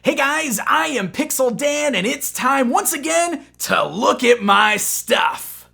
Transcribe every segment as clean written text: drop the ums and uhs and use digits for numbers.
Hey guys, I am Pixel Dan, and it's time once again to look at my stuff.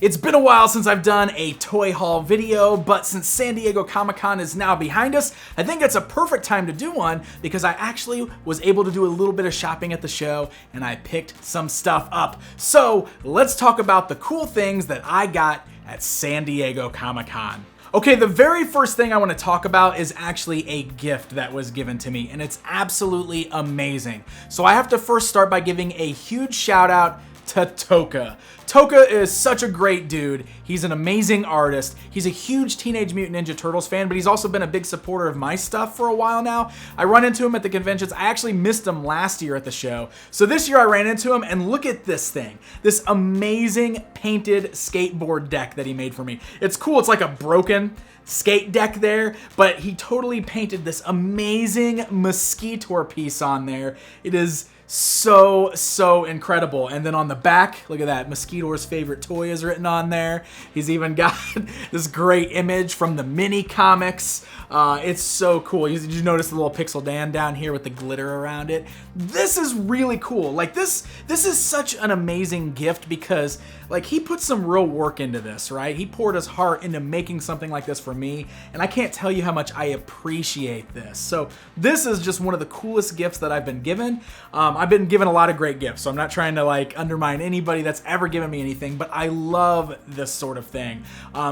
It's been a while since I've done a toy haul video, but since San Diego Comic-Con is now behind us, I think it's a perfect time to do one because I actually was able to do a little bit of shopping at the show and I picked some stuff up. So let's talk about the cool things that I got at San Diego Comic-Con. Okay, the very first thing I want to talk about is actually a gift that was given to me, and it's absolutely amazing. So I have to first start by giving a huge shout out to Toka. Toka is such a great dude. He's an amazing artist. He's a huge Teenage Mutant Ninja Turtles fan, but he's also been a big supporter of my stuff for a while now. I run into him at the conventions. I actually missed him last year at the show. So this year I ran into him, and look at this thing. This amazing painted skateboard deck that he made for me. It's cool. It's like a broken skate deck there, but he totally painted this amazing Mosquitor piece on there. It is so incredible. And then on the back, look at that, Mosquitor's favorite toy is written on there. He's even got this great image from the mini comics. It's so cool. Did you notice the little Pixel Dan down here with the glitter around it? This is really cool. Like this is such an amazing gift because like he put some real work into this, right? He poured his heart into making something like this for me, and I can't tell you how much I appreciate this. So this is just one of the coolest gifts that I've been given. I've been given a lot of great gifts, so I'm not trying to like undermine anybody that's ever given me anything, but I love this sort of thing.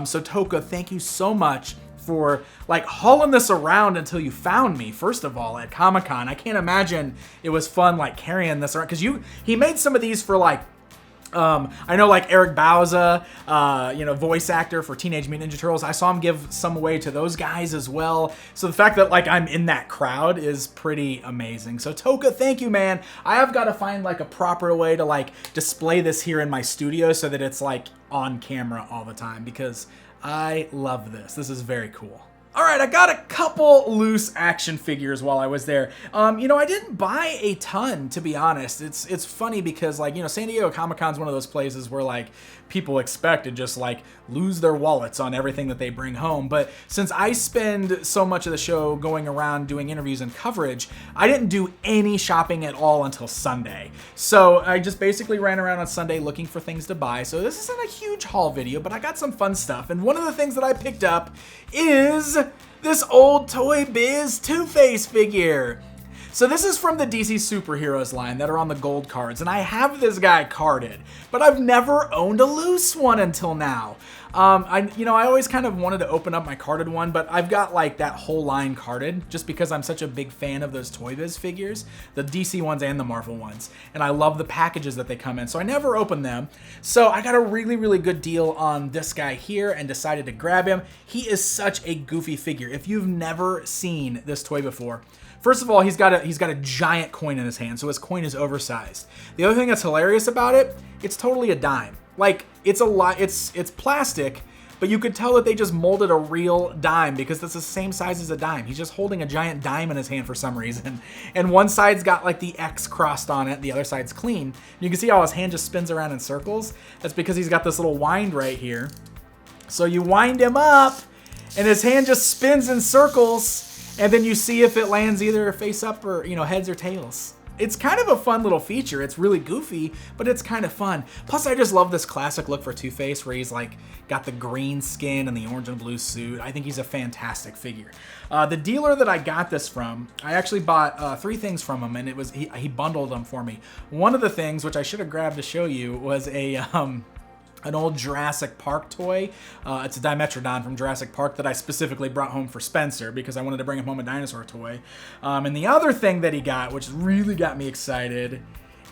So Toka, thank you so much for like hauling this around until you found me, first of all, at Comic-Con. I can't imagine it was fun like carrying this around, because he made some of these for like I know like Eric Bauza, voice actor for Teenage Mutant Ninja Turtles. I saw him give some away to those guys as well. So the fact that like I'm in that crowd is pretty amazing. So Toka, thank you, man. I have got to find like a proper way to like display this here in my studio so that it's like on camera all the time, because I love this. This is very cool. All right, I got a couple loose action figures while I was there. I didn't buy a ton, to be honest. It's funny because like, San Diego Comic-Con is one of those places where like people expect to just like lose their wallets on everything that they bring home. But since I spend so much of the show going around doing interviews and coverage, I didn't do any shopping at all until Sunday. So I just basically ran around on Sunday looking for things to buy. So this isn't a huge haul video, but I got some fun stuff. And one of the things that I picked up is this old Toy Biz Two-Face figure. So this is from the DC Superheroes line that are on the gold cards, and I have this guy carded, but I've never owned a loose one until now. I always kind of wanted to open up my carded one, but I've got like that whole line carded just because I'm such a big fan of those Toy Biz figures, the DC ones and the Marvel ones, and I love the packages that they come in, so I never opened them. So I got a really good deal on this guy here and decided to grab him. He is such a goofy figure. If you've never seen this toy before, first of all, he's got a giant coin in his hand, so his coin is oversized. The other thing that's hilarious about it, it's totally a dime. Like, it's plastic, but you could tell that they just molded a real dime because it's the same size as a dime. He's just holding a giant dime in his hand for some reason. And one side's got like the X crossed on it, the other side's clean. You can see how his hand just spins around in circles. That's because he's got this little wind right here. So you wind him up, and his hand just spins in circles, and then you see if it lands either face up or, heads or tails. It's kind of a fun little feature. It's really goofy, but it's kind of fun. Plus, I just love this classic look for Two-Face where he's like got the green skin and the orange and blue suit. I think he's a fantastic figure. The dealer that I got this from, I actually bought 3 things from him, and he bundled them for me. One of the things, which I should have grabbed to show you, was an old Jurassic Park toy. It's a Dimetrodon from Jurassic Park that I specifically brought home for Spencer because I wanted to bring him home a dinosaur toy. And the other thing that he got, which really got me excited,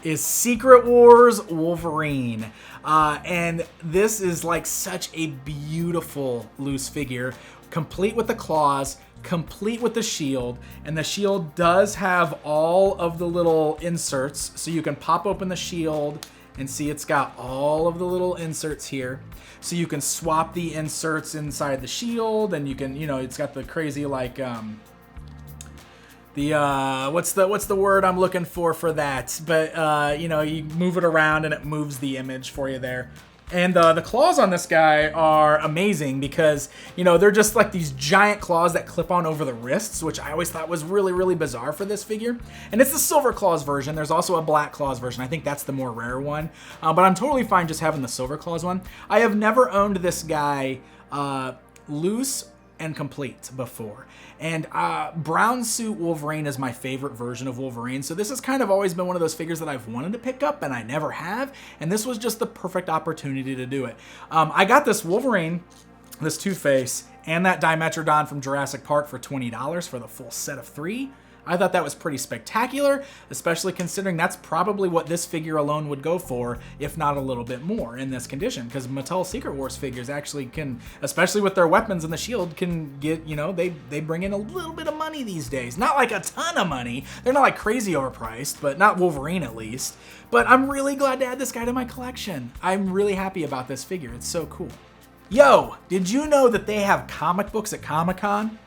is Secret Wars Wolverine. And this is like such a beautiful loose figure, complete with the claws, complete with the shield, and the shield does have all of the little inserts, so you can pop open the shield and see it's got all of the little inserts here. So you can swap the inserts inside the shield, and you can, it's got the crazy like what's the word I'm looking for that? But you move it around and it moves the image for you there. And the claws on this guy are amazing because, you know, they're just like these giant claws that clip on over the wrists, which I always thought was really, really bizarre for this figure. And it's the silver claws version. There's also a black claws version. I think that's the more rare one. But I'm totally fine just having the silver claws one. I have never owned this guy loose and complete before. And brown suit Wolverine is my favorite version of Wolverine, so this has kind of always been one of those figures that I've wanted to pick up and I never have, and this was just the perfect opportunity to do it. I got this Wolverine, this Two-Face, and that Dimetrodon from Jurassic Park for $20 for the full set of 3. I thought that was pretty spectacular, especially considering that's probably what this figure alone would go for, if not a little bit more in this condition, because Mattel Secret Wars figures actually can, especially with their weapons and the shield, can get, you know, they bring in a little bit of money these days. Not like a ton of money. They're not like crazy overpriced, but not Wolverine at least. But I'm really glad to add this guy to my collection. I'm really happy about this figure. It's so cool. Yo, did you know that they have comic books at Comic-Con?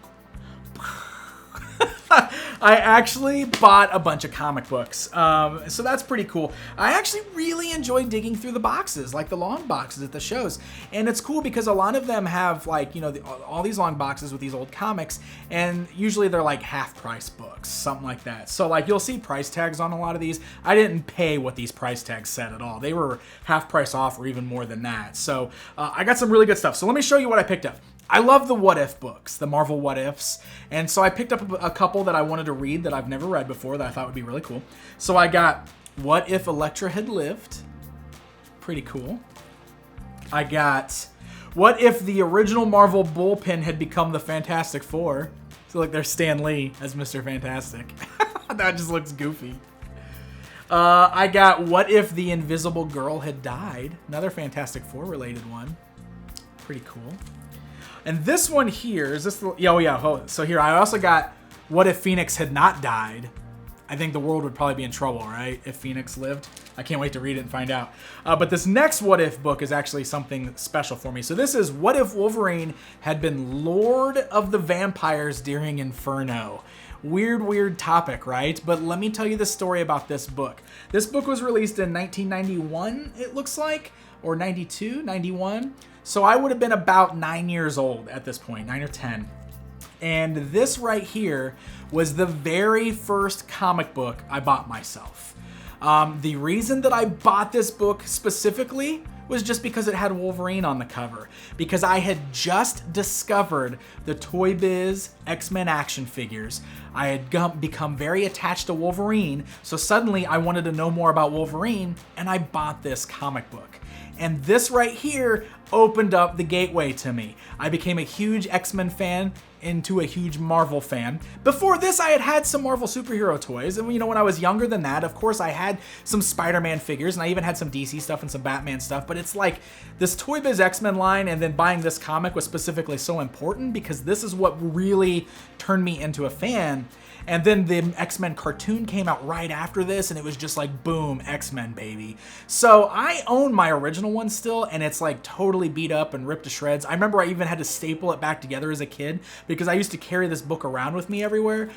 I actually bought a bunch of comic books, so that's pretty cool. I actually really enjoy digging through the boxes, like the long boxes at the shows, and it's cool because a lot of them have, like, you know, all these long boxes with these old comics, and usually they're like half-price books, something like that. So, like, you'll see price tags on a lot of these. I didn't pay what these price tags said at all. They were half price off or even more than that. So I got some really good stuff. So let me show you what I picked up. I love the What If books, the Marvel What Ifs, and so I picked up a couple that I wanted to read that I've never read before that I thought would be really cool. So I got What If Elektra Had Lived? Pretty cool. I got What If the original Marvel Bullpen Had Become the Fantastic Four? So like there's Stan Lee as Mr. Fantastic. That just looks goofy. I got What If the Invisible Girl Had Died? Another Fantastic Four related one. Pretty cool. And this one here, is this the, oh yeah, so here I also got What If Phoenix Had Not Died? I think the world would probably be in trouble, right, if Phoenix lived. I can't wait to read it and find out. But this next What If book is actually something special for me. So this is What If Wolverine Had Been Lord of the Vampires During Inferno. Weird, weird topic, right? But let me tell you the story about this book. This book was released in 1991, it looks like, or 92, 91. So I would have been about 9 years old at this point, 9 or 10. And this right here was the very first comic book I bought myself. The reason that I bought this book specifically was just because it had Wolverine on the cover. Because I had just discovered the Toy Biz X-Men action figures. I had become very attached to Wolverine, so suddenly I wanted to know more about Wolverine, and I bought this comic book. And this right here opened up the gateway to me. I became a huge X-Men fan into a huge Marvel fan. Before this, I had had some Marvel superhero toys. And, you know, when I was younger than that, of course, I had some Spider-Man figures, and I even had some DC stuff and some Batman stuff. But it's like this Toy Biz X-Men line and then buying this comic was specifically so important because this is what really turned me into a fan. And then the X-Men cartoon came out right after this, and it was just like, boom, X-Men, baby. So I own my original one still, and it's like totally beat up and ripped to shreds. I remember I even had to staple it back together as a kid because I used to carry this book around with me everywhere.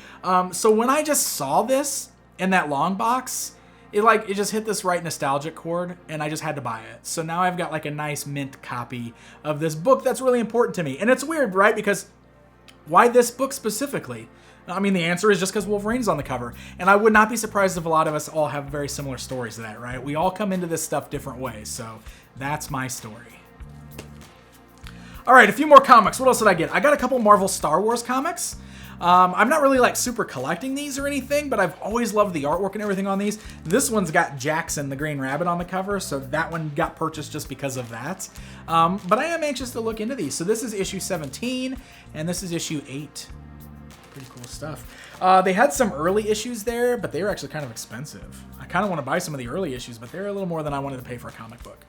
So when I just saw this in that long box, it just hit this right nostalgic chord, and I just had to buy it. So now I've got like a nice mint copy of this book that's really important to me. And it's weird, right? Because why this book specifically? I mean, the answer is just because Wolverine's on the cover. And I would not be surprised if a lot of us all have very similar stories to that, right? We all come into this stuff different ways, so that's my story. All right, a few more comics. What else did I get? I got a couple Marvel Star Wars comics. I'm not really like super collecting these or anything, but I've always loved the artwork and everything on these. This one's got Jackson, the Green Rabbit, on the cover, so that one got purchased just because of that. But I am anxious to look into these. So this is issue 17, and this is issue 8. Pretty cool stuff. They had some early issues there, but they were actually kind of expensive. I kind of want to buy some of the early issues, but they're a little more than I wanted to pay for a comic book.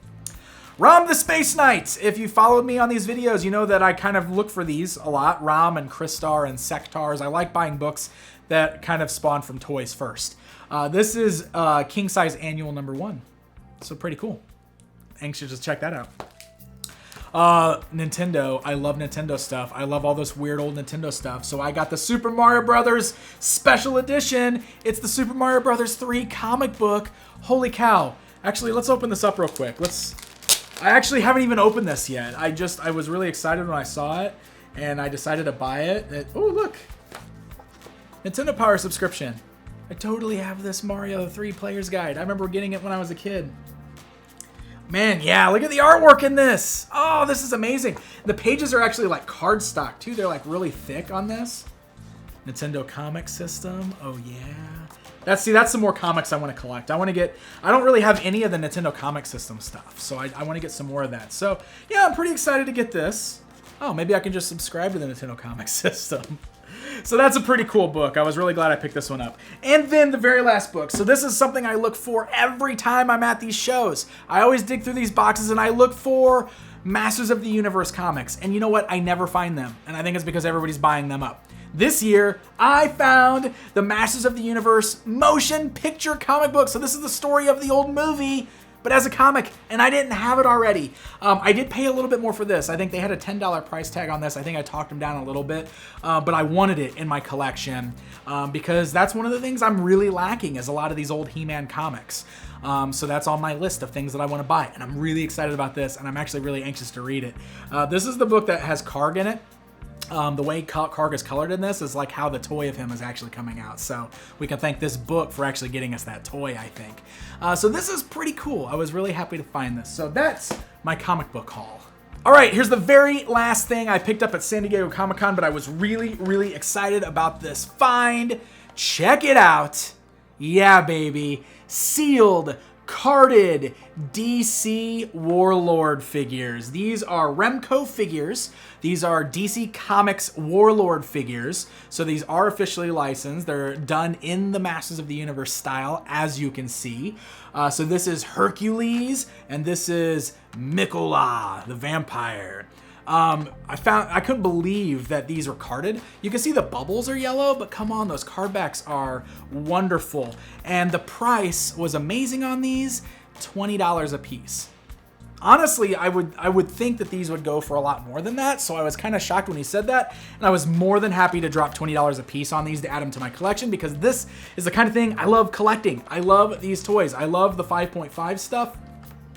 Rom the Space Knight! If you followed me on these videos, you know that I kind of look for these a lot. Rom and Crystar and Sectars. I like buying books that kind of spawn from toys first. This is King Size Annual #1. So pretty cool. Anxious to check that out. Nintendo. I love Nintendo stuff. I love all this weird old Nintendo stuff. So I got the Super Mario Brothers Special Edition. It's the Super Mario Brothers 3 comic book. Holy cow. Actually, let's open this up real quick. I actually haven't even opened this yet. I was really excited when I saw it, and I decided to buy it. Oh, look. Nintendo Power subscription. I totally have this Mario 3 Player's Guide. I remember getting it when I was a kid. Man, yeah, look at the artwork in this. Oh, this is amazing. The pages are actually like cardstock, too. They're like really thick on this. Nintendo Comic System. Oh, yeah. That's some more comics I want to collect. I don't really have any of the Nintendo Comic System stuff, so I want to get some more of that. So, yeah, I'm pretty excited to get this. Oh, maybe I can just subscribe to the Nintendo Comic System. So that's a pretty cool book. I was really glad I picked this one up. And then the very last book. So this is something I look for every time I'm at these shows. I always dig through these boxes and I look for Masters of the Universe comics. And you know what? I never find them. And I think it's because everybody's buying them up. This year, I found the Masters of the Universe motion picture comic book. So this is the story of the old movie, but as a comic, and I didn't have it already. I did pay a little bit more for this. I think they had a $10 price tag on this. I think I talked them down a little bit, but I wanted it in my collection because that's one of the things I'm really lacking is a lot of these old He-Man comics. So that's on my list of things that I want to buy, and I'm really excited about this, and I'm actually really anxious to read it. This is the book that has Karg in it. The way Karg is colored in this is like how the toy of him is actually coming out. So we can thank this book for actually getting us that toy, I think. So this is pretty cool. I was really happy to find this. So that's my comic book haul. All right, here's the very last thing I picked up at San Diego Comic-Con, but I was really, really excited about this find. Check it out. Yeah, baby. Sealed, carded DC Warlord figures. These are Remco figures. These are DC Comics Warlord figures. So these are officially licensed. They're done in the Masters of the Universe style, as you can see. So this is Hercules, and this is Mikola, the vampire. I couldn't believe that these were carded. You can see the bubbles are yellow, but come on, those card backs are wonderful. And the price was amazing on these, $20 a piece. Honestly, I would think that these would go for a lot more than that, so I was kind of shocked when he said that, and I was more than happy to drop $20 a piece on these to add them to my collection because this is the kind of thing I love collecting. I love these toys. I love the 5.5 stuff.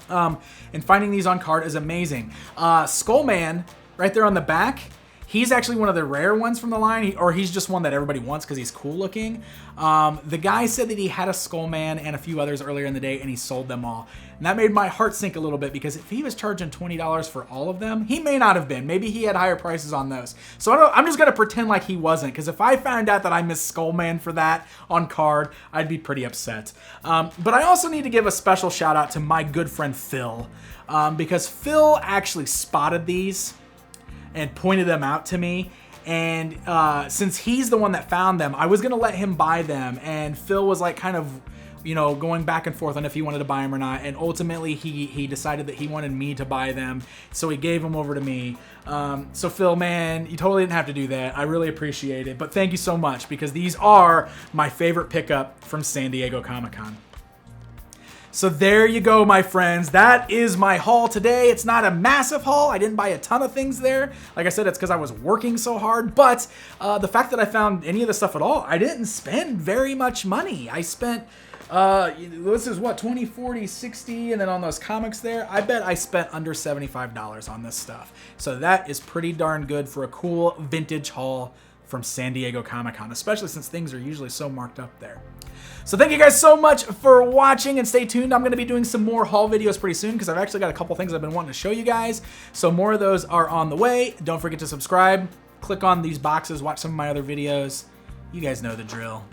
And finding these on card is amazing. Skullman, right there on the back, he's actually one of the rare ones from the line, or he's just one that everybody wants because he's cool looking. The guy said that he had a Skullman and a few others earlier in the day, and he sold them all. And that made my heart sink a little bit because if he was charging $20 for all of them, he may not have been. Maybe he had higher prices on those. So I'm just going to pretend like he wasn't, because if I found out that I missed Skullman for that on card, I'd be pretty upset. But I also need to give a special shout out to my good friend Phil, because Phil actually spotted these and pointed them out to me. And since he's the one that found them, I was going to let him buy them. And Phil was like kind of, you know, going back and forth on if he wanted to buy them or not. And ultimately, he decided that he wanted me to buy them. So he gave them over to me. So Phil, man, you totally didn't have to do that. I really appreciate it. But thank you so much, because these are my favorite pickup from San Diego Comic-Con. So there you go, my friends. That is my haul today. It's not a massive haul. I didn't buy a ton of things there. Like I said, it's because I was working so hard. But the fact that I found any of the stuff at all, I didn't spend very much money. I spent, this is what, 20, 40, 60, and then on those comics there, I bet I spent under $75 on this stuff. So that is pretty darn good for a cool vintage haul from San Diego Comic-Con, especially since things are usually so marked up there. So thank you guys so much for watching, and stay tuned. I'm going to be doing some more haul videos pretty soon because I've actually got a couple things I've been wanting to show you guys. So more of those are on the way. Don't forget to subscribe. Click on these boxes. Watch some of my other videos. You guys know the drill.